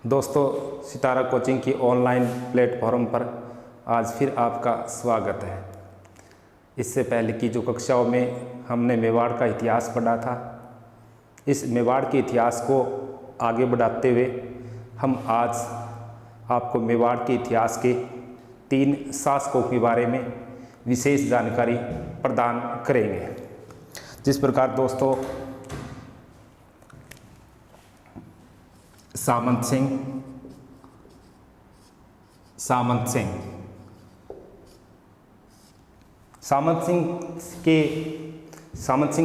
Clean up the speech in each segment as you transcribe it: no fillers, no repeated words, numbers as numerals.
दोस्तों, सितारा कोचिंग की online platform पर आज फिर आपका स्वागत है। इससे पहले की जो कक्षाओं में हमने मेवाड़ का इतिहास पढ़ा था, इस मेवाड़ के इतिहास को आगे बढ़ाते हुए हम आज आपको मेवाड़ के इतिहास के 3 शासकों के बारे में विशेष जानकारी प्रदान करेंगे। जिस प्रकार दोस्तों सामंत सिंह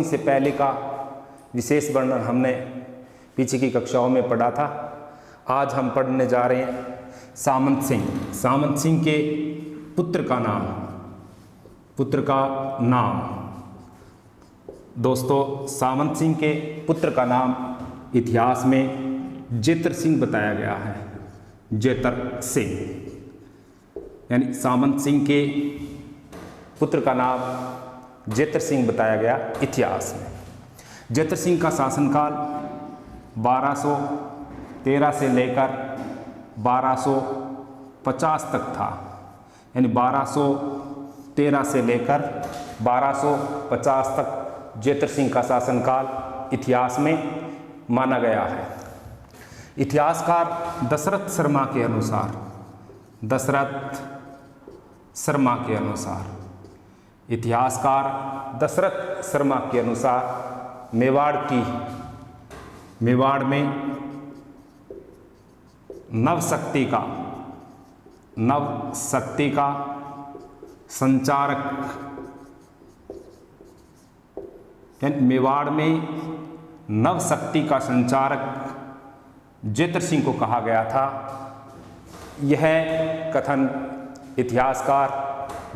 से पहले का विशेष वर्णन हमने पीछे की कक्षाओं में पढ़ा था। आज हम पढ़ने जा रहे हैं सामंत सिंह के पुत्र का नाम। दोस्तों, सामंत सिंह के पुत्र का नाम इतिहास में जेतर सिंह बताया गया है। जेतर सिंह यानी सामंत सिंह के पुत्र का नाम जेतर सिंह बताया गया इतिहास में। जेतर सिंह का शासनकाल 1213 से लेकर 1250 तक था। यानी 1213 से लेकर 1250 तक जेतर सिंह का शासनकाल इतिहास में माना गया है। इतिहासकार दशरथ शर्मा के अनुसार मेवाड़ में नवशक्ति का संचारक, यानी मेवाड़ में नवशक्ति का संचारक जेतर सिंह को कहा गया था। यह कथन इतिहासकार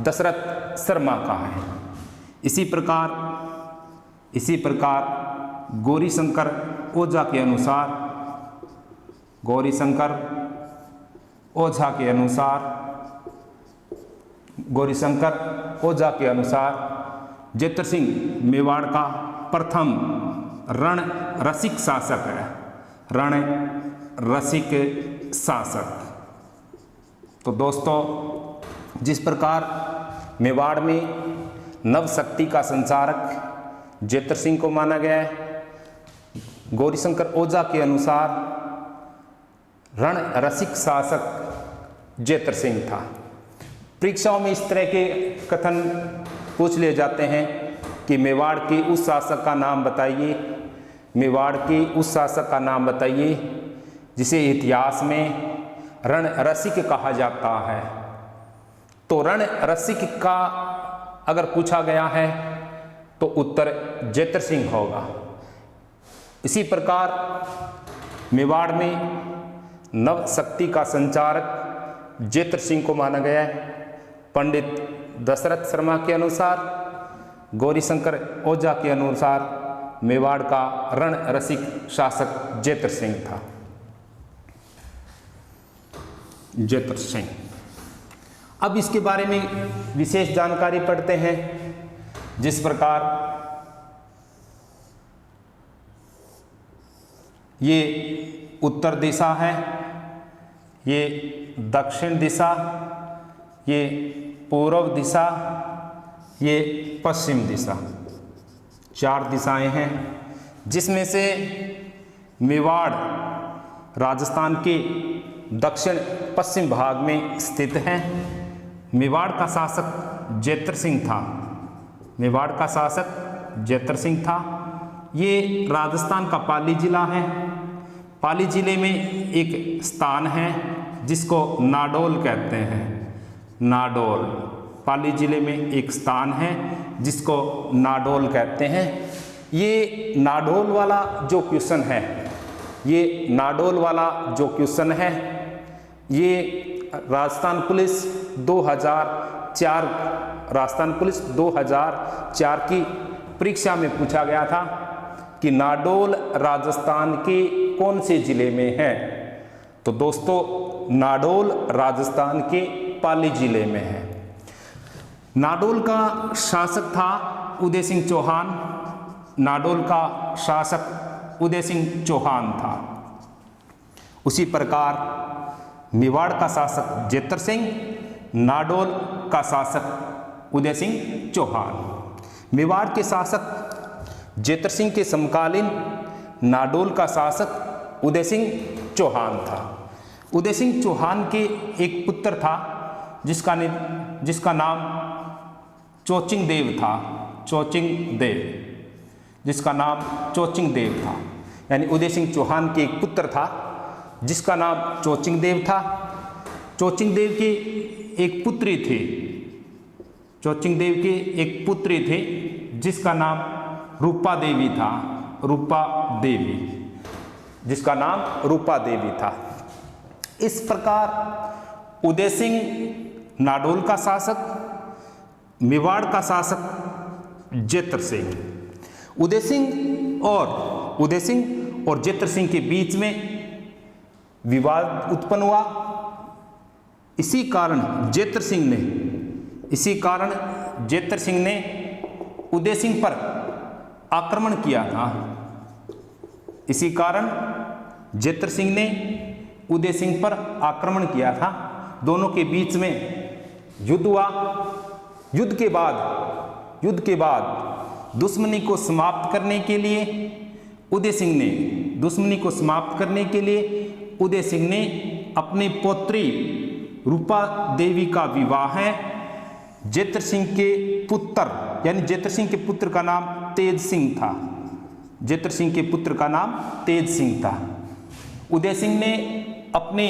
दशरथ शर्मा का है। इसी प्रकार गौरीशंकर ओझा के अनुसार जेतर सिंह मेवाड़ का प्रथम रण रसिक शासक। तो दोस्तों, जिस प्रकार मेवाड़ में नवशक्ति का संचारक जेतर सिंह को माना गया है, गौरीशंकर ओझा के अनुसार रण रसिक शासक जेतर सिंह था। परीक्षाओं में इस तरह के कथन पूछ लिए जाते हैं कि मेवाड़ के उस शासक का नाम बताइए जिसे इतिहास में रण रसिक कहा जाता है। तो रण रसिक का अगर पूछा गया है तो उत्तर जेतर सिंह होगा। इसी प्रकार मेवाड़ में नवशक्ति का संचारक जेतर सिंह को माना गया है। पंडित दशरथ शर्मा के अनुसार, गौरीशंकर ओझा के अनुसार मेवाड़ का रण रसिक शासक जेतर सिंह था। जेतर सिंह, अब इसके बारे में विशेष जानकारी पढ़ते हैं। जिस प्रकार ये उत्तर दिशा है, ये दक्षिण दिशा, ये पूर्व दिशा, ये पश्चिम दिशा, 4 दिशाएं हैं, जिसमें से मेवाड़ राजस्थान के दक्षिण पश्चिम भाग में स्थित है। मेवाड़ का शासक जेतर सिंह था। ये राजस्थान का पाली जिला है। पाली जिले में एक स्थान है जिसको नाडोल कहते हैं। पाली जिले में एक स्थान है जिसको नाडोल कहते हैं। ये नाडोल वाला जो क्वेश्चन है, ये राजस्थान पुलिस 2004 की परीक्षा में पूछा गया था कि नाडोल राजस्थान के कौन से जिले में है। तो दोस्तों, नाडोल राजस्थान के पाली जिले में है। नाडोल का शासक था उदय सिंह चौहान था। उसी प्रकार मेवाड़ का शासक जेतर सिंह, नाडोल का शासक उदय सिंह चौहान। मेवाड़ के शासक जेतर सिंह के समकालीन नाडोल का शासक उदय सिंह चौहान था। उदय सिंह चौहान के एक पुत्र था जिसका नाम चोचिंग देव था। चोचिंग देव, जिसका नाम चोचिंग देव था, यानी उदय सिंह चौहान के एक पुत्र था जिसका नाम चोचिंग देव था। चोचिंग देव के एक पुत्री थी, चोचिंग देव के एक पुत्री थे जिसका नाम रूपा देवी था। रूपा देवी, जिसका नाम रूपा देवी था। इस प्रकार उदय सिंह नाडोल का शासक, मेवाड़ का शासक जेतर सिंह। उदय सिंह और जेतर सिंह के बीच में विवाद उत्पन्न हुआ। इसी कारण जेतर सिंह ने उदय सिंह पर आक्रमण किया था। इसी कारण जेतर सिंह ने उदय सिंह पर आक्रमण किया था। दोनों के बीच में युद्ध हुआ। युद्ध के बाद दुश्मनी को समाप्त करने के लिए उदय सिंह ने अपनी पौत्री रूपा देवी का विवाह जेतर सिंह के पुत्र, यानी जेतर सिंह के पुत्र का नाम तेज सिंह था। जेतर सिंह के पुत्र का नाम तेज सिंह था। उदय सिंह ने अपनी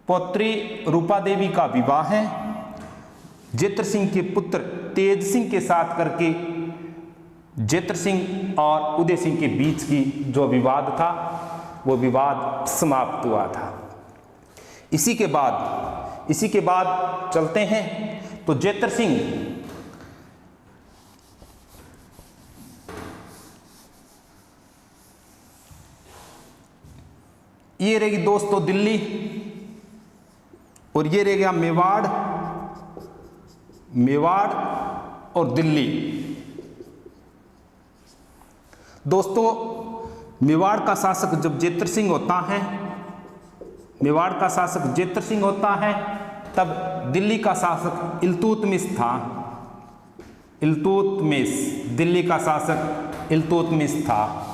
पौत्री रूपा देवी का विवाह जेतर सिंह के पुत्र तेज सिंह के साथ करके जेतर सिंह और उदय सिंह के बीच की जो विवाद था वो विवाद समाप्त हुआ था। इसी के बाद चलते हैं तो जेतर सिंह ये रहेगी दोस्तों दिल्ली, और ये रह गया मेवाड़ और दिल्ली। दोस्तों मेवाड़ का शासक जब जेतर सिंह होता है, तब दिल्ली का शासक इल्तुतमिश था। दिल्ली का शासक इल्तुतमिश था।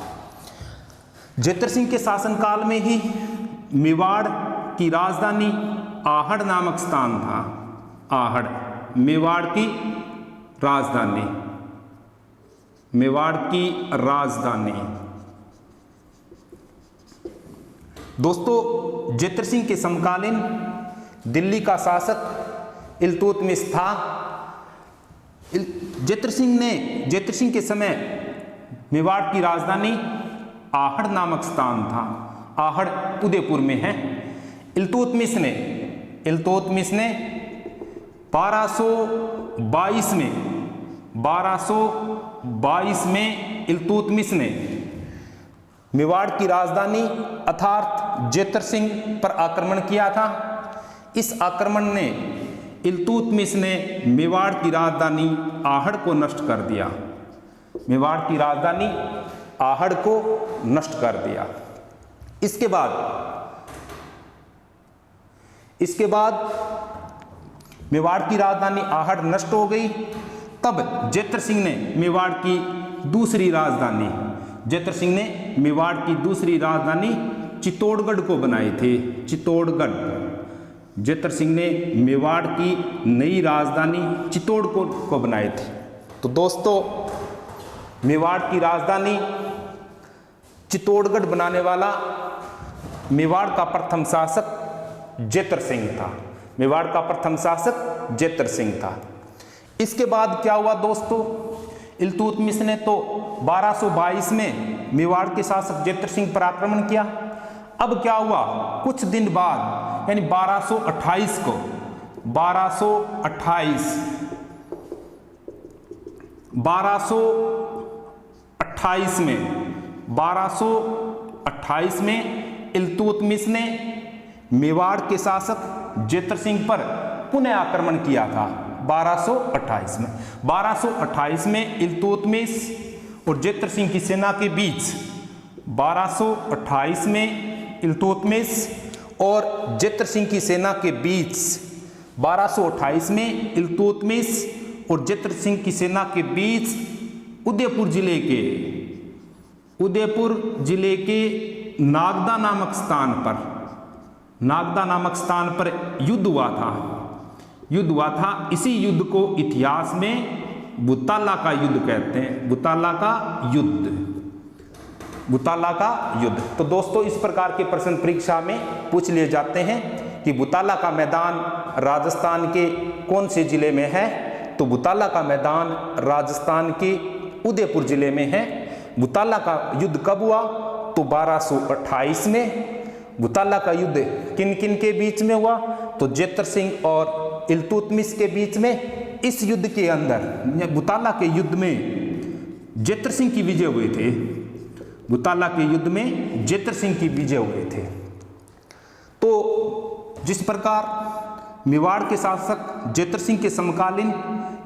जेतर सिंह के शासनकाल में ही मेवाड़ की राजधानी आहड़ नामक स्थान था। आहड़, मेवाड़ की राजधानी। दोस्तों जेतर सिंह के समकालीन दिल्ली का शासक इल्तुतमिश था। जेतर सिंह के समय मेवाड़ की राजधानी आहड़ नामक स्थान था। आहड़ उदयपुर में है। इल्तुतमिश ने 1222 में इल्तुतमिश ने मेवाड़ की राजधानी अर्थात जेतर सिंह पर आक्रमण किया था। इस आक्रमण ने इल्तुतमिश ने मेवाड़ की राजधानी आहड़ को नष्ट कर दिया। मेवाड़ की राजधानी आहड़ को नष्ट कर दिया। इसके बाद मेवाड़ की राजधानी आहड़ नष्ट हो गई। तब जेतर सिंह ने मेवाड़ की दूसरी राजधानी चित्तौड़गढ़ को बनाई थी। चित्तौड़गढ़, जेतर सिंह ने मेवाड़ की नई राजधानी चित्तौड़गढ़ को बनाई थी। तो दोस्तों मेवाड़ की राजधानी चित्तौड़गढ़ बनाने वाला मेवाड़ का प्रथम शासक जेतर सिंह था। इसके बाद क्या हुआ दोस्तों, इल्तुतमिश ने तो 1222 में मेवाड़ के शासक जेतर सिंह पर आक्रमण किया। अब क्या हुआ, कुछ दिन बाद यानी 1228 में इल्तुतमिश ने मेवाड़ के शासक जेतर सिंह पर पुनः आक्रमण किया था। 1228 में इल्तुतमिश और जेतर सिंह की सेना के बीच 1228 में इल्तुतमिश और जेत्र सिंह की सेना के बीच 1228 में इल्तुतमिश और जेत्र सिंह की सेना के बीच उदयपुर जिले के नागदा नामक स्थान पर युद्ध हुआ था। इसी युद्ध को इतिहास में बुताला का युद्ध कहते हैं। बुताला का युद्ध। तो दोस्तों, इस प्रकार के प्रश्न परीक्षा में पूछ लिए जाते हैं कि बुताला का मैदान राजस्थान के कौन से जिले में है। तो बुताला का मैदान राजस्थान के उदयपुर जिले में है। बुताला का युद्ध कब हुआ? तो 1228 में। बुताला का युद्ध किन किन के बीच में हुआ? तो जेत्र सिंह और इल्तुतमिश के बीच में। इस युद्ध के अंदर, बुताला के युद्ध में जेत्र सिंह की विजय हुए थे। बुताला के युद्ध में जेत्र सिंह की विजय हुए थे। तो जिस प्रकार मेवाड़ के शासक जेत्र सिंह के समकालीन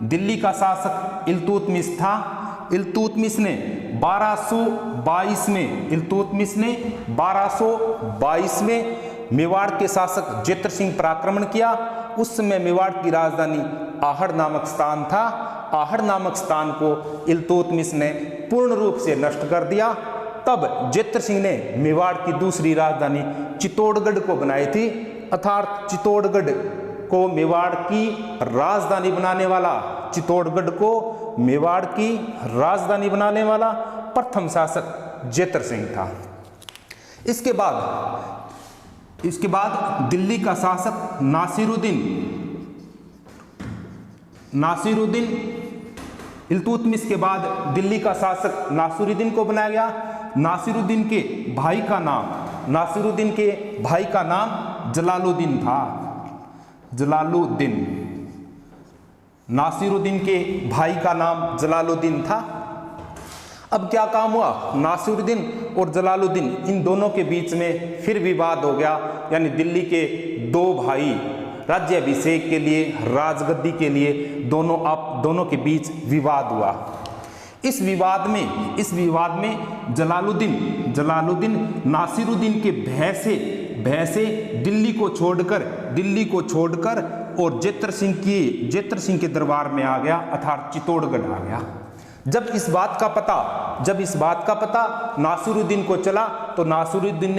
दिल्ली का शासक इल्तुतमिश था। इल्तुतमिश ने 1222 में मेवाड़ के शासक जेत्र सिंह पर आक्रमण किया। उस समय मेवाड़ की राजधानी आहड़ नामक स्थान था। आहड़ नामक स्थान को इल्तुतमिश ने पूर्ण रूप से नष्ट कर दिया। तब जेत्र सिंह ने मेवाड़ की दूसरी राजधानी चित्तौड़गढ़ को बनाई थी। अर्थात चित्तौड़गढ़ को मेवाड़ की राजधानी बनाने वाला, चित्तौड़गढ़ को मेवाड़ की राजधानी बनाने वाला प्रथम शासक जेत्र सिंह था। इसके बाद दिल्ली का शासक नासिरुद्दीन, इल्तुतमिश के बाद दिल्ली का शासक नासिरुद्दीन को बनाया गया। नासिरुद्दीन के भाई का नाम जलालुद्दीन था। नासिरुद्दीन के भाई का नाम जलालुद्दीन था। अब क्या काम हुआ? नासिरुद्दीन और जलालुद्दीन, इन दोनों के बीच में फिर विवाद हो गया। यानी दिल्ली के दो भाई राज्याभिषेक के लिए, राजगद्दी के लिए दोनों के बीच विवाद हुआ। इस विवाद में जलालुद्दीन नासिरुद्दीन के भय से दिल्ली को छोड़कर और जेत्र सिंह के दरबार में आ गया, अर्थात चित्तौड़गढ़ आ गया। जब इस बात का पता नासिरुद्दीन को चला तो नासिरुद्दीन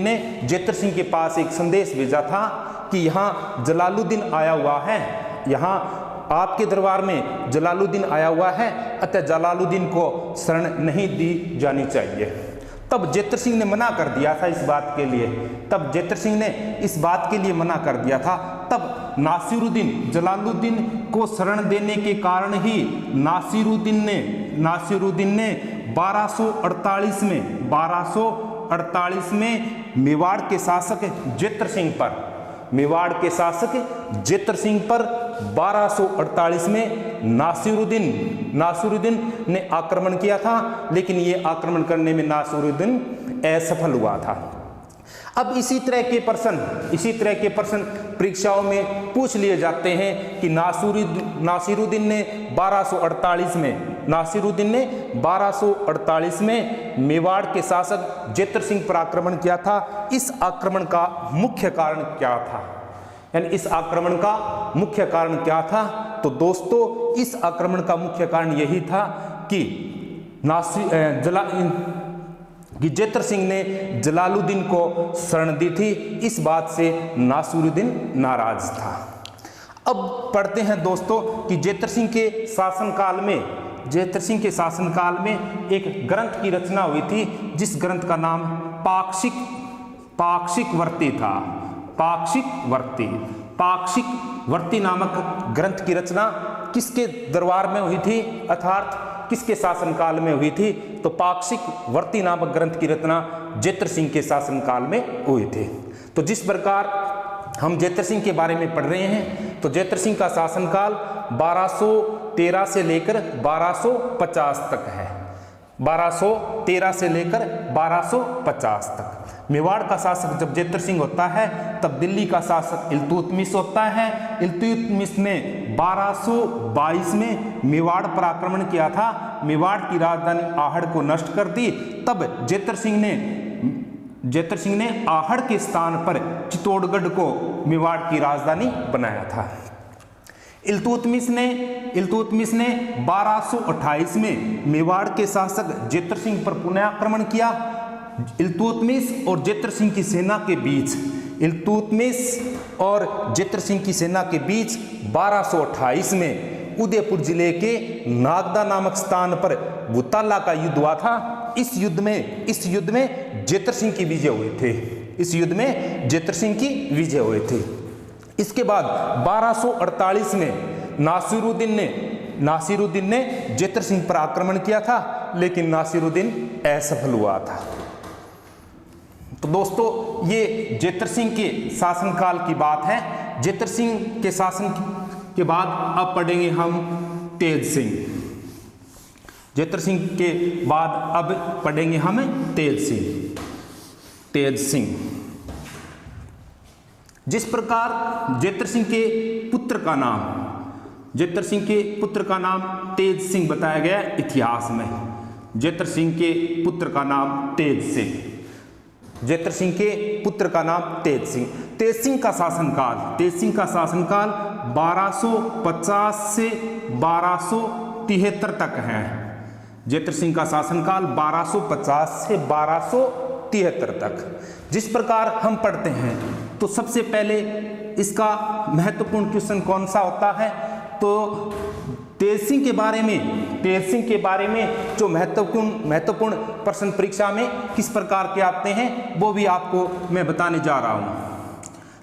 ने जेत्र सिंह के पास एक संदेश भेजा था कि यहाँ जलालुद्दीन आया हुआ है, यहाँ आपके दरबार में जलालुद्दीन आया हुआ है, अतः जलालुद्दीन को शरण नहीं दी जानी चाहिए। तब जेत्र सिंह ने मना कर दिया था इस बात के लिए। तब जलालुद्दीन को शरण देने के कारण ही नासिरुद्दीन ने 1248 में मेवाड़ के शासक जेत्र सिंह पर 1248 में नासिरुद्दीन ने आक्रमण किया था, लेकिन ये आक्रमण करने में नासिरुद्दीन असफल हुआ था। अब इसी तरह के प्रश्न परीक्षाओं में पूछ लिए जाते हैं कि नासिरुद्दीन ने 1248 में मेवाड़ के शासक जेत्र सिंह पर आक्रमण किया था। इस आक्रमण का मुख्य कारण क्या था? तो दोस्तों, इस आक्रमण का मुख्य कारण यही था कि जेत्र सिंह ने जलालुद्दीन को शरण दी थी। इस बात से नासिरुद्दीन नाराज था। अब पढ़ते हैं दोस्तों कि जेत्र सिंह के शासनकाल में एक ग्रंथ की रचना हुई थी, जिस ग्रंथ का नाम पाक्षिकवर्ती था। पाक्षिकवर्ती नामक ग्रंथ की रचना किसके दरबार में हुई थी, अर्थात किसके शासनकाल में हुई थी? तो पाक्षिकवर्ती नामक ग्रंथ की रचना जेत्र सिंह के शासनकाल में हुई थी। तो जिस प्रकार हम जेत्र सिंह के बारे में पढ़ रहे हैं, तो जेत्र सिंह का शासनकाल 1213 से लेकर 1250 तक है। 1213 से लेकर 1250 तक। मेवाड़ का शासक जब जेत्र सिंह होता है, तब दिल्ली का शासक इल्तुतमिश होता है। इल्तुतमिश ने 1222 में मेवाड़ पर आक्रमण किया था, मेवाड़ की राजधानी आहड़ को नष्ट कर दी। तब जेत्र सिंह ने जेतर सिंह ने आहड़ के स्थान पर चित्तौड़गढ़ को मेवाड़ की राजधानी बनाया था। इल्तुतमिश ने 1228 में मेवाड़ के शासक जेतर सिंह पर पुनः आक्रमण किया। इल्तुतमिश और जेतर सिंह की सेना के बीच 1228 में उदयपुर जिले के नागदा नामक स्थान पर भूताला का युद्ध हुआ था। इस युद्ध में जेतर सिंह की विजय हुए थे। इसके बाद 1248 में नासिरुद्दीन ने जेतर सिंह पर आक्रमण किया था, लेकिन नासिरुद्दीन असफल हुआ था। तो दोस्तों, ये जेतर सिंह के शासनकाल की बात है। जेतर सिंह के शासन के बाद अब पढ़ेंगे हम तेज सिंह। जेतर सिंह के बाद अब पढ़ेंगे हम तेज सिंह। जिस प्रकार जेतर सिंह के पुत्र का नाम तेज सिंह बताया गया इतिहास में। जेतर सिंह के पुत्र का नाम तेज सिंह। तेज सिंह का शासनकाल 1250 से 1273 तक है। जेतर सिंह का शासनकाल 1250 से 1273 तक। जिस प्रकार हम पढ़ते हैं, तो सबसे पहले इसका महत्वपूर्ण क्वेश्चन कौन सा होता है, तो तेज सिंह के बारे में जो महत्वपूर्ण प्रश्न परीक्षा में किस प्रकार के आते हैं, वो भी आपको मैं बताने जा रहा हूं।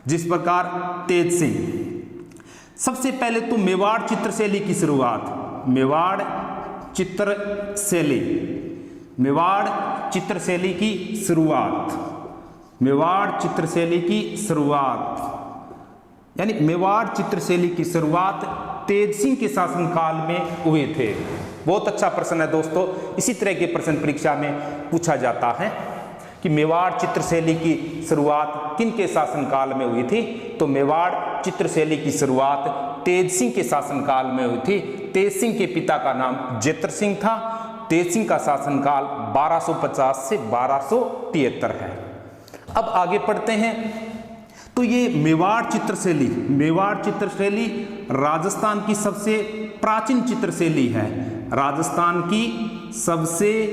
जिस प्रकार तेज सिंह, सबसे पहले तो मेवाड़ चित्रशैली की शुरुआत। मेवाड़ चित्रशैली की शुरुआत तेज सिंह के शासनकाल में हुए थे। बहुत अच्छा प्रश्न है दोस्तों। इसी तरह के प्रश्न परीक्षा में पूछा जाता है कि मेवाड़ चित्रशैली की शुरुआत किन के शासनकाल में हुई थी। तो मेवाड़ चित्रशैली की शुरुआत तेज सिंह के शासनकाल में हुई थी। तेज सिंह के पिता का नाम जेतर सिंह था। तेज सिंह का शासनकाल 1250 से 1273 है। अब आगे पढ़ते हैं। तो ये मेवाड़ चित्रशैली राजस्थान की सबसे प्राचीन चित्रशैली है। राजस्थान की सबसे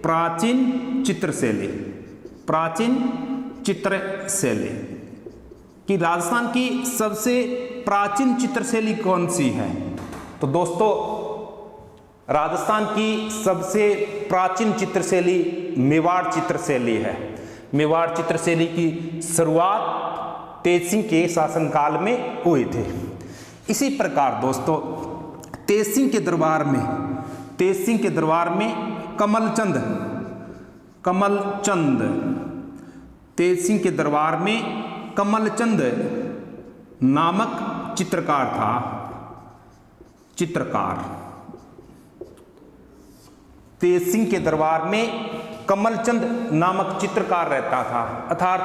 प्राचीन चित्रशैली कि राजस्थान की सबसे प्राचीन चित्रशैली कौन सी है। तो दोस्तों, राजस्थान की सबसे प्राचीन चित्रशैली मेवाड़ चित्रशैली है। मेवाड़ चित्रशैली की शुरुआत तेज सिंह के शासनकाल में हुए थे। इसी प्रकार दोस्तों, तेज सिंह के दरबार में कमलचंद नामक चित्रकार था। तेज सिंह के दरबार में कमलचंद नामक चित्रकार रहता था। अर्थात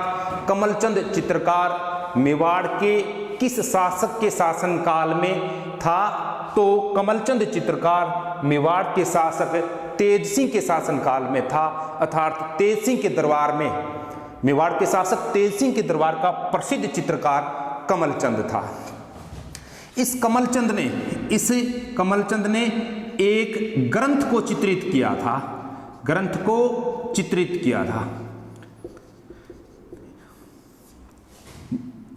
कमलचंद चित्रकार मेवाड़ के किस शासक के शासनकाल में था। तो कमलचंद चित्रकार मेवाड़ के शासक तेज सिंह के शासनकाल में था। अर्थात तेज सिंह के दरबार में, मेवाड़ के शासक तेज सिंह के दरबार का प्रसिद्ध चित्रकार कमलचंद था। इस कमलचंद ने एक ग्रंथ को चित्रित किया था।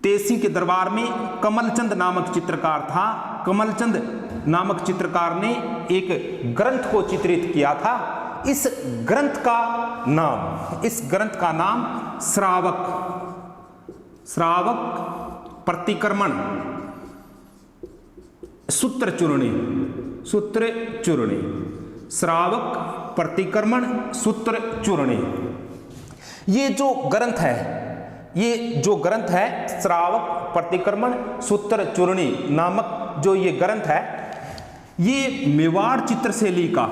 तेज सिंह के दरबार में कमलचंद नामक चित्रकार था। कमलचंद नामक चित्रकार ने एक ग्रंथ को चित्रित किया था। इस ग्रंथ का नाम श्रावक प्रतिक्रमण सूत्र चूर्णी श्रावक प्रतिक्रमण सूत्र चूर्णी। ये जो ग्रंथ है श्रावक प्रतिक्रमण सूत्र चूर्णी नामक जो ये ग्रंथ है, ये मेवाड़ चित्रशैली का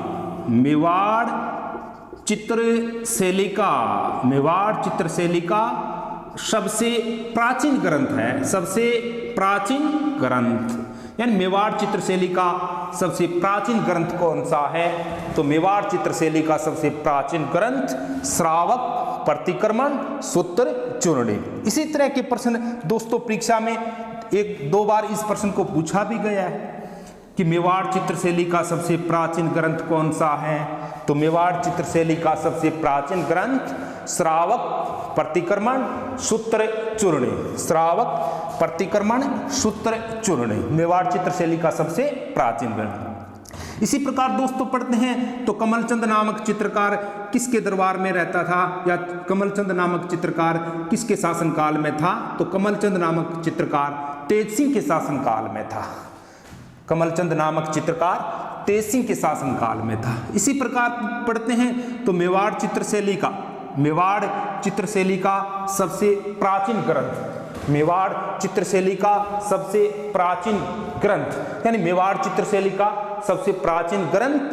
सबसे प्राचीन ग्रंथ। यानी मेवाड़ चित्रशैली का सबसे प्राचीन ग्रंथ कौन सा है। तो मेवाड़ चित्रशैली का सबसे प्राचीन ग्रंथ श्रावक प्रतिक्रमण, सूत्र चूर्णी। इसी तरह के प्रश्न दोस्तों परीक्षा में एक दो बार इस प्रश्न को पूछा भी गया है कि मेवाड़ चित्रशैली का सबसे प्राचीन ग्रंथ कौन सा है। तो मेवाड़ चित्रशैली का सबसे प्राचीन ग्रंथ श्रावक प्रतिक्रमण सूत्र चूर्णी, श्रावक प्रतिक्रमण सूत्र चूर्णी, मेवाड़ चित्रशैली का सबसे प्राचीन ग्रंथ। इसी प्रकार दोस्तों पढ़ते हैं तो कमलचंद नामक चित्रकार किसके दरबार में रहता था, या कमलचंद नामक चित्रकार किसके शासनकाल में था। तो कमलचंद नामक चित्रकार तेज सिंह के शासनकाल में था। कमलचंद नामक चित्रकार तेज सिंह के शासनकाल में था। इसी प्रकार पढ़ते हैं तो मेवाड़ चित्रशैली का सबसे प्राचीन ग्रंथ, मेवाड़ चित्रशैली का सबसे प्राचीन ग्रंथ, यानी मेवाड़ चित्रशैली का सबसे प्राचीन ग्रंथ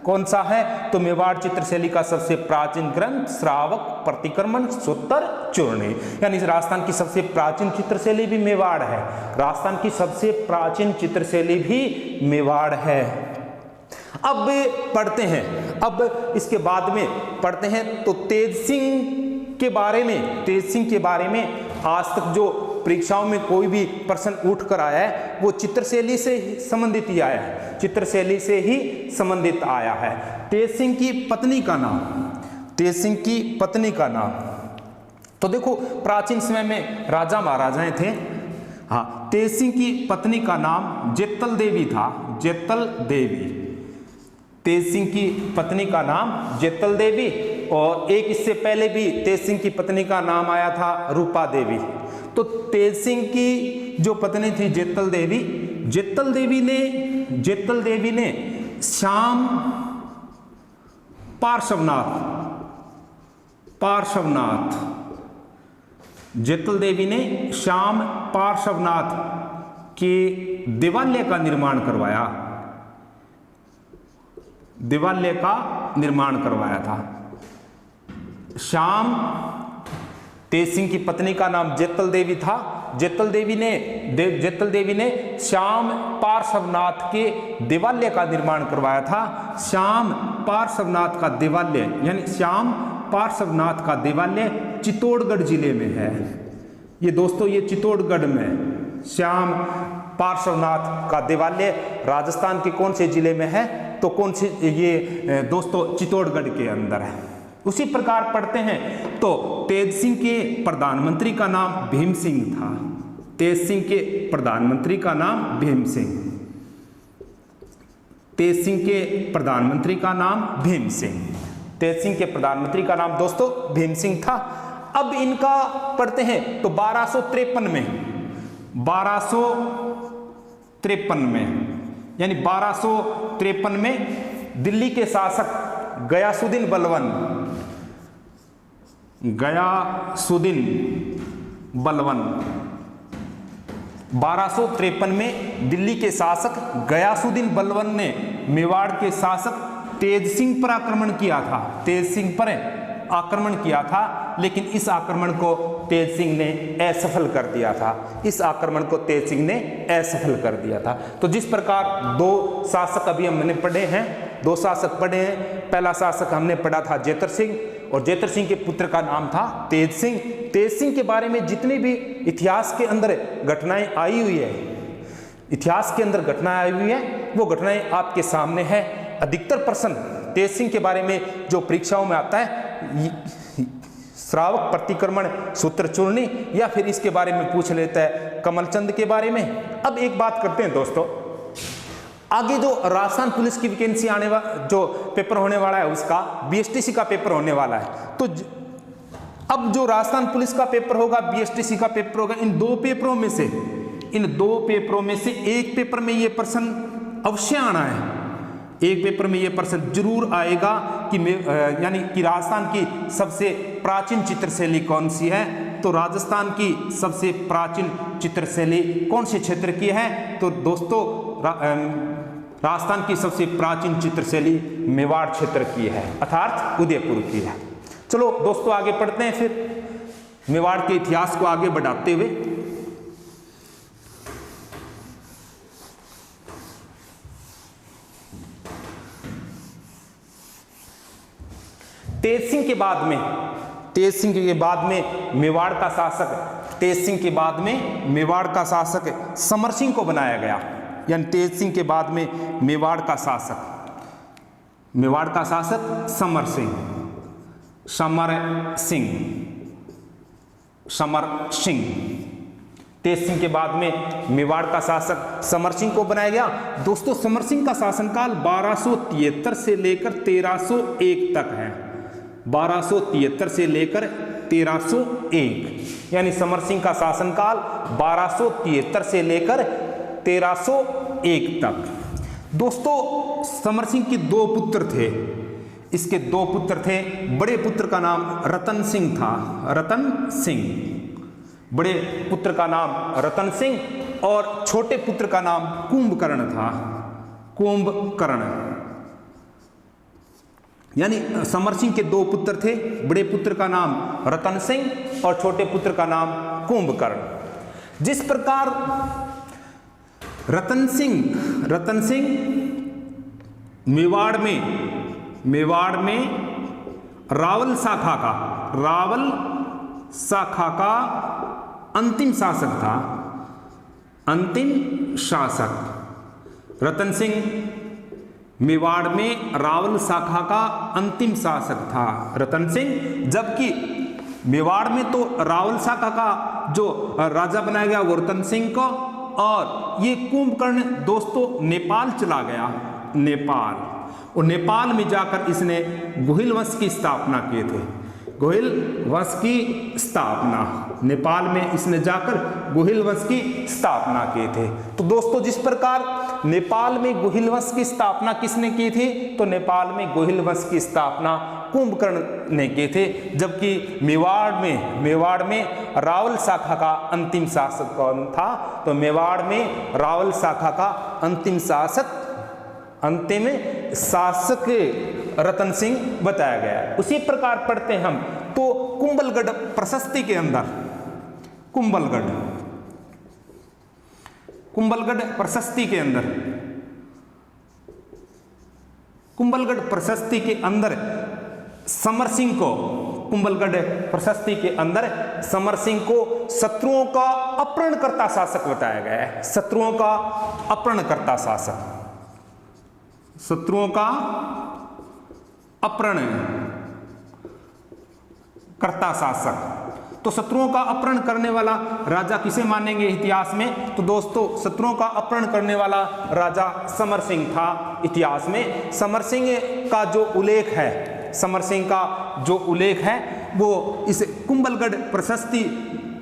कौन सा है। तो मेवाड़ चित्रशैली का सबसे प्राचीन ग्रंथ श्रावक प्रतिक्रमण सूत्र चूर्णी, यानी राजस्थान की सबसे प्राचीन चित्रशैली भी मेवाड़ है, राजस्थान की सबसे प्राचीन चित्रशैली भी मेवाड़ है। अब पढ़ते हैं, अब इसके बाद में पढ़ते हैं तो तेज सिंह के बारे में आज तक जो परीक्षाओं में कोई भी प्रश्न उठ कर आया है वो चित्रशैली से ही संबंधित ही आया है, चित्रशैली से ही संबंधित आया है। तेज सिंह की पत्नी का नाम, तो देखो प्राचीन समय में राजा महाराजाएं थे। हाँ, तेज सिंह की पत्नी का नाम जेतल देवी था, जेतल देवी। तेज सिंह की पत्नी का नाम जेतल देवी, और एक इससे पहले भी तेज सिंह की पत्नी का नाम आया था रूपा देवी। तो तेज सिंह की जो पत्नी थी जेतल देवी ने श्याम जेतल देवी ने श्याम पार्श्वनाथ के देवालय का निर्माण करवाया था। श्याम, तेज सिंह की पत्नी का नाम जेतल देवी था। जेतल देवी ने श्याम पार्श्वनाथ के देवालय का निर्माण करवाया था। श्याम पार्श्वनाथ का देवालय, यानी श्याम पार्श्वनाथ का देवालय चित्तौड़गढ़ जिले में है। ये दोस्तों ये चित्तौड़गढ़ में श्याम पार्श्वनाथ का देवालय राजस्थान के कौन से जिले में है। तो कौन से, ये दोस्तों चित्तौड़गढ़ के अंदर है। उसी प्रकार पढ़ते हैं तो तेज सिंह के प्रधानमंत्री का नाम भीम सिंह था। तेज सिंह के प्रधानमंत्री का नाम भीम सिंह, तेज सिंह के प्रधानमंत्री का नाम भीम सिंह, तेज सिंह के प्रधानमंत्री का नाम दोस्तों भीम सिंह था। अब इनका पढ़ते हैं तो 1253 में दिल्ली के शासक गयासुद्दीन बलबन 1253 में दिल्ली के शासक गयासुद्दीन बलबन ने मेवाड़ के शासक तेज सिंह पर आक्रमण किया था, लेकिन इस आक्रमण को तेज सिंह ने असफल कर दिया था। तो जिस प्रकार दो शासक अभी हमने पढ़े हैं, पहला शासक हमने पढ़ा था जेतर सिंह, और जेतर सिंह के पुत्र का नाम था तेज सिंह। तेज सिंह के बारे में जितनी भी इतिहास के अंदर घटनाएं आई हुई है वो घटनाएं आपके सामने है। अधिकतर प्रश्न तेज सिंह के बारे में जो परीक्षाओं में आता है श्रावक प्रतिक्रमण सूत्र चूर्णी, या फिर इसके बारे में पूछ लेता है कमलचंद के बारे में। अब एक बात करते हैं दोस्तों, आगे जो राजस्थान पुलिस की वैकेंसी आने वाला जो पेपर होने वाला है उसका बीएसटीसी का पेपर होने वाला है। तो अब जो राजस्थान पुलिस का पेपर होगा, बीएसटीसी का पेपर होगा, इन दो पेपरों में से एक पेपर में ये प्रश्न अवश्य आना है। एक पेपर में ये प्रश्न जरूर आएगा कि यानी कि राजस्थान की सबसे प्राचीन चित्रशैली कौन सी है। तो राजस्थान की सबसे प्राचीन चित्रशैली कौन से क्षेत्र की है। तो दोस्तों राजस्थान की सबसे प्राचीन चित्रशैली मेवाड़ क्षेत्र की है, अर्थात उदयपुर की है। चलो दोस्तों आगे पढ़ते हैं, फिर मेवाड़ के इतिहास को आगे बढ़ाते हुए। तेज सिंह के बाद तेज सिंह के बाद में मेवाड़ का शासक, तेज सिंह के बाद में मेवाड़ का शासक समर सिंह को बनाया गया, यानी तेज सिंह के बाद में मेवाड़ का शासक, मेवाड़ का शासक समर सिंह, समर सिंह, समर सिंह। तेज सिंह के बाद में मेवाड़ का शासक समर सिंह को बनाया गया। दोस्तों समर सिंह का शासनकाल 1273 से लेकर 1301 तक है, 1273 से लेकर 1301, यानी समर सिंह का शासनकाल 1273 से लेकर 1301 तक। दोस्तों समर सिंह के दो पुत्र थे, इसके दो पुत्र थे। बड़े पुत्र का नाम रतन सिंह था, रतन सिंह, बड़े पुत्र का नाम रतन सिंह, और छोटे पुत्र का नाम कुंभकर्ण था, कुंभकर्ण। यानी समर सिंह के दो पुत्र थे, बड़े पुत्र का नाम रतन सिंह और छोटे पुत्र का नाम कुंभकर्ण। जिस प्रकार रतन सिंह मेवाड़ में रावल शाखा का अंतिम शासक था, अंतिम शासक। रतन सिंह मेवाड़ में रावल शाखा का अंतिम शासक था रतन सिंह, जबकि मेवाड़ में तो रावल शाखा का जो राजा बनाया गया वो रतन सिंह को, और ये कुंभकर्ण दोस्तों नेपाल चला गया, नेपाल, और नेपाल में जाकर इसने गोहिल वंश की स्थापना किए थे, गोहिल वंश की स्थापना, नेपाल में इसने जाकर गोहिल वंश की स्थापना किए थे। तो दोस्तों जिस प्रकार नेपाल में गोहिल वंश की स्थापना किसने की थी, तो नेपाल में गोहिल वंश की स्थापना कुंभकर्ण ने किए थे, जबकि मेवाड़ में रावल शाखा का अंतिम शासक कौन था, तो मेवाड़ में रावल शाखा का अंतिम शासक रतन सिंह बताया गया है। उसी प्रकार पढ़ते हैं हम तो कुंभलगढ़ प्रशस्ति के अंदर, कुंभलगढ़ प्रशस्ति के अंदर, कुंभलगढ़ प्रशस्ति के अंदर समर सिंह को, कुंभलगढ़ प्रशस्ति के अंदर समर सिंह को शत्रुओं का अपहरणकर्ता शासक बताया गया है, शत्रुओं का अपहरणकर्ता शासक, शत्रुओं का अपहरण करता शासक। तो शत्रुओं का अपहरण करने वाला राजा किसे मानेंगे इतिहास में, तो दोस्तों शत्रुओं का अपहरण करने वाला राजा समर सिंह था इतिहास में। समर सिंह का जो उल्लेख है, समर सिंह का जो उल्लेख है वो इस कुंभलगढ़ प्रशस्ति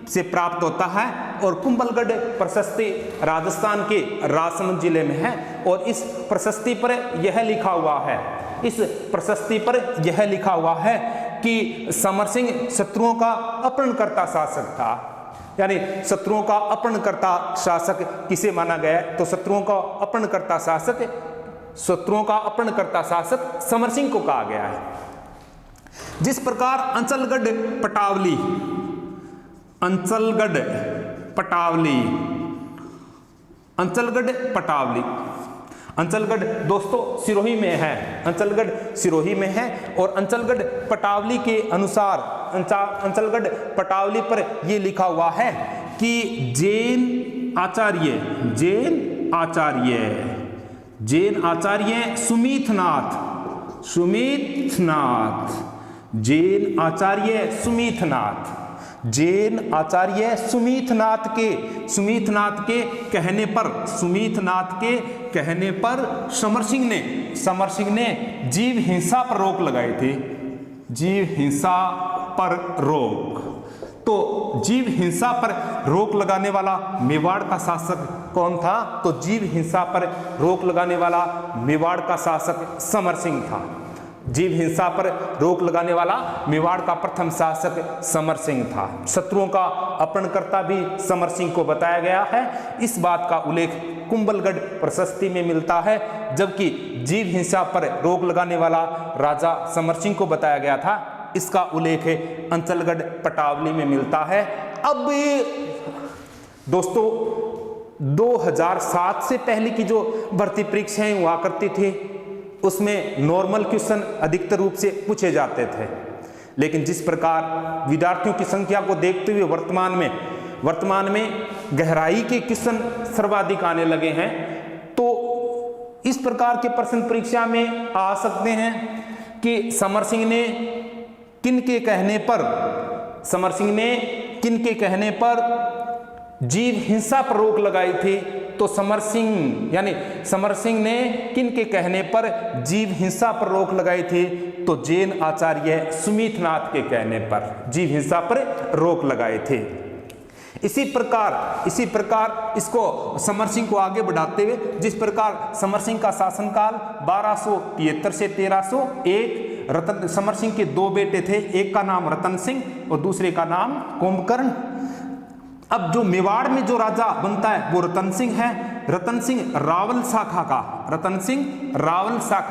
से प्राप्त होता है, और कुंभलगढ़ प्रशस्ति राजस्थान के राजसमंद जिले में है, और इस प्रशस्ति पर यह लिखा हुआ है, इस प्रशस्ति पर यह लिखा हुआ है कि समर सिंह शत्रुओं का अपहरणकर्ता शासक था। यानी शत्रुओं का अपहरणकर्ता शासक किसे माना गया है, तो शत्रुओं का अपहरणकर्ता शासक समर सिंह को कहा गया है। जिस प्रकार अंचलगढ़ अंचलगढ़ दोस्तों सिरोही में है, अंचलगढ़ सिरोही में है, और अंचलगढ़ पटावली के अनुसार अंचलगढ़ पटावली पर यह लिखा हुआ है कि जैन आचार्य सुमीथनाथ के कहने पर समर सिंह ने जीव हिंसा पर रोक लगाई थी, जीव हिंसा पर रोक। तो जीव हिंसा पर रोक लगाने वाला मेवाड़ का शासक कौन था, तो जीव हिंसा पर रोक लगाने वाला मेवाड़ का शासक समर सिंह था। जीव हिंसा पर रोक लगाने वाला मेवाड़ का प्रथम शासक समर सिंह था। शत्रुओं का अपहरणकर्ता भी समर सिंह को बताया गया है। इस बात का उल्लेख कुंभलगढ़ प्रशस्ति में मिलता है, जबकि जीव हिंसा पर रोक लगाने वाला राजा समर सिंह को बताया गया था, इसका उल्लेख अंचलगढ़ पटावली में मिलता है। अब दोस्तों 2007 से पहले की जो भर्ती परीक्षाएं हुआ करती थी उसमें नॉर्मल क्वेश्चन अधिकतर रूप से पूछे जाते थे। लेकिन जिस प्रकार विद्यार्थियों की संख्या को देखते हुए वर्तमान में गहराई के क्वेश्चन सर्वाधिक आने लगे हैं, तो इस प्रकार के प्रश्न परीक्षा में आ सकते हैं कि समर सिंह ने किन के कहने पर जीव हिंसा पर रोक लगाई थी। तो समर सिंह ने किन के कहने पर जीव हिंसा पर रोक लगाई थी? तो जैन आचार्य सुमितनाथ के कहने पर जीव हिंसा पर रोक लगाए थे। इसी प्रकार इसको समर सिंह को आगे बढ़ाते हुए, जिस प्रकार समर सिंह का शासनकाल 1273 से 1301, समर सिंह के 2 बेटे थे, एक का नाम रतन सिंह और दूसरे का नाम कुंभकर्ण। अब जो मेवाड़ में जो राजा बनता है वो रतन सिंह है। रतन सिंह रावल शाखा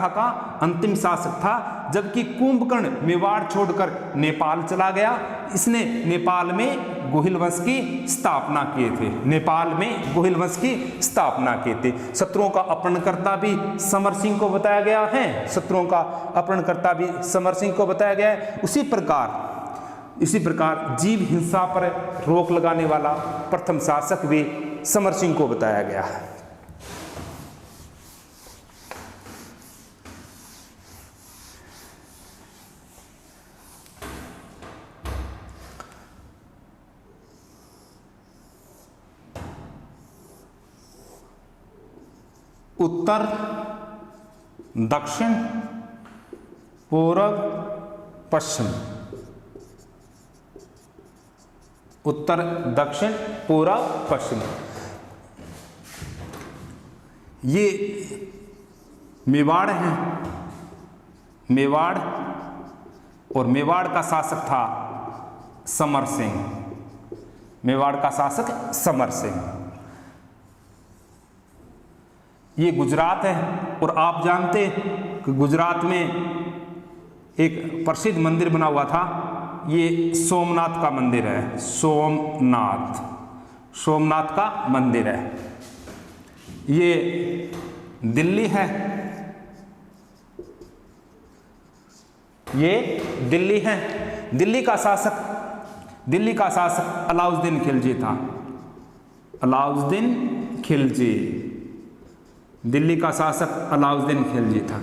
का अंतिम शासक था, जबकि कुंभकर्ण मेवाड़ छोड़कर नेपाल चला गया। इसने नेपाल में गोहिल वंश की स्थापना किए थे। शत्रुओं का अपहरणकर्ता भी समर सिंह को बताया गया है। इसी प्रकार जीव हिंसा पर रोक लगाने वाला प्रथम शासक भी समर सिंह को बताया गया है। उत्तर, दक्षिण, पूर्व, पश्चिम। उत्तर, दक्षिण, पूर्व, पश्चिम, ये मेवाड़ है। और मेवाड़ का शासक था समर सिंह। ये गुजरात है, और आप जानते हैं कि गुजरात में एक प्रसिद्ध मंदिर बना हुआ था, ये सोमनाथ का मंदिर है। सोमनाथ का मंदिर है। ये दिल्ली है, दिल्ली का शासक अलाउद्दीन खिलजी था। दिल्ली का शासक अलाउद्दीन खिलजी था।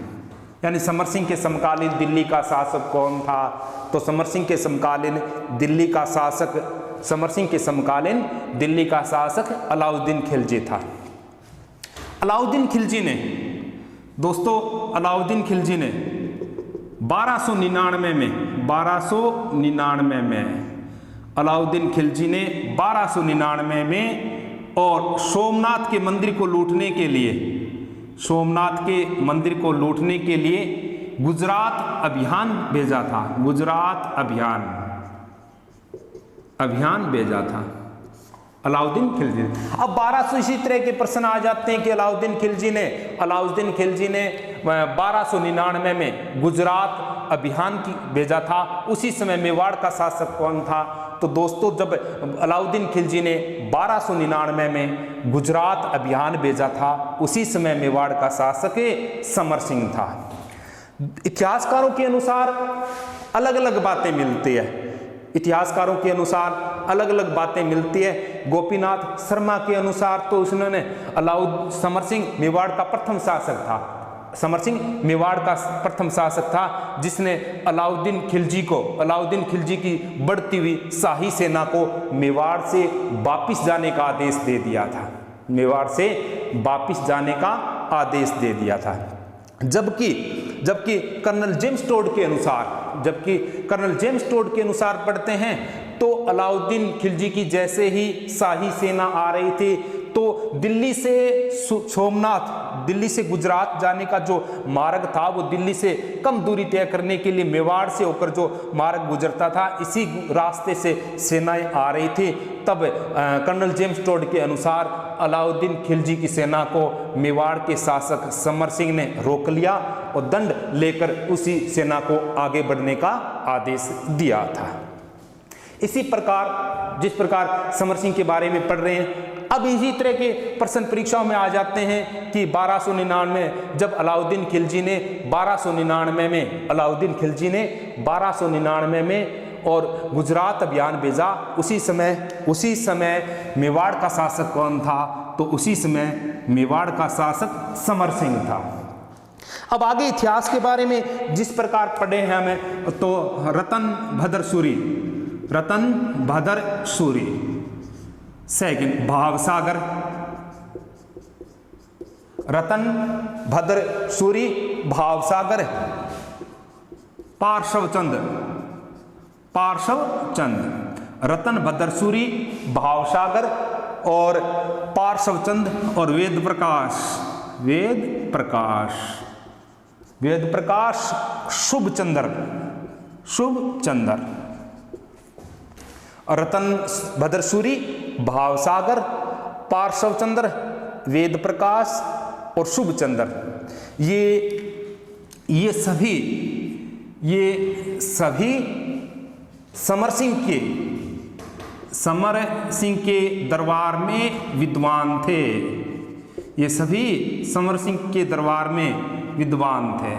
यानी समर सिंह के समकालीन दिल्ली का शासक कौन था? तो समर सिंह के समकालीन दिल्ली का शासक अलाउद्दीन खिलजी था। अलाउद्दीन खिलजी ने 1299 में और सोमनाथ के मंदिर को लूटने के लिए गुजरात अभियान भेजा था अलाउद्दीन खिलजी। अब 1200 इसी तरह के प्रश्न आ जाते हैं कि अलाउद्दीन खिलजी ने 1299 में गुजरात अभियान भेजा था। उसी समय मेवाड़ का शासक कौन था? तो दोस्तों, जब अलाउद्दीन खिलजी ने 1299 में गुजरात अभियान भेजा था, उसी समय मेवाड़ का शासक समर सिंह था। इतिहासकारों के अनुसार अलग अलग बातें मिलती है। गोपीनाथ शर्मा के अनुसार तो समर सिंह मेवाड़ का प्रथम शासक था, जिसने अलाउद्दीन खिलजी की बढ़ती हुई शाही सेना को मेवाड़ से वापिस जाने का आदेश दे दिया था। जबकि कर्नल जेम्स टोड के अनुसार पढ़ते हैं तो अलाउद्दीन खिलजी की जैसे ही शाही सेना आ रही थी, तो दिल्ली से गुजरात जाने का जो मार्ग था, वो दिल्ली से कम दूरी तय करने के लिए मेवाड़ से होकर जो मार्ग गुजरता था, इसी रास्ते से सेनाएं आ रही थी। तब कर्नल जेम्स टोड के अनुसार अलाउद्दीन खिलजी की सेना को मेवाड़ के शासक समर सिंह ने रोक लिया और दंड लेकर उसी सेना को आगे बढ़ने का आदेश दिया था। इसी प्रकार जिस प्रकार समर सिंह के बारे में पढ़ रहे हैं, अब इसी तरह के प्रश्न परीक्षाओं में आ जाते हैं कि 1299 जब अलाउद्दीन खिलजी ने 1299 में और गुजरात अभियान भेजा, उसी समय मेवाड़ का शासक कौन था? तो उसी समय मेवाड़ का शासक समर सिंह था। अब आगे इतिहास के बारे में जिस प्रकार पढ़े हैं हमें, तो रतन भदर सूरी, सेकंड भावसागर, रतन भदर सूरी, भावसागर, पार्श्वचंद, रतन भदर सूरी, भावसागर और पार्श्वचंद और वेद प्रकाश शुभचंद्र, रतन भदर सूरी, भावसागर, पार्श्वचंद्र, वेद प्रकाश और शुभचंद्र, ये सभी समर सिंह के दरबार में विद्वान थे। ये सभी समर सिंह के दरबार में विद्वान थे।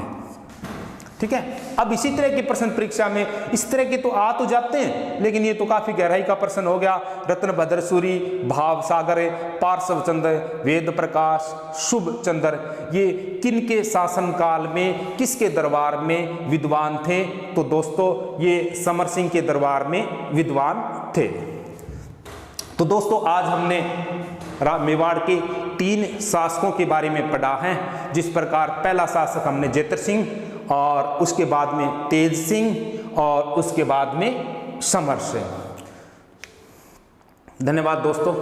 ठीक है। अब इसी तरह के प्रश्न परीक्षा में इस तरह के तो आ तो जाते हैं, लेकिन ये तो काफी गहराई का प्रश्न हो गया। रत्न भदर सूरी, भावसागर, पार्श्वचंद्र, वेद प्रकाश, शुभचंद्र, ये किनके शासनकाल में किसके दरबार में विद्वान थे? तो दोस्तों ये समर सिंह के दरबार में विद्वान थे। तो दोस्तों आज हमने मेवाड़ के 3 शासकों के बारे में पढ़ा है। जिस प्रकार पहला शासक हमने जेतर सिंह, और उसके बाद में तेज सिंह, और उसके बाद में समर सिंह। धन्यवाद दोस्तों।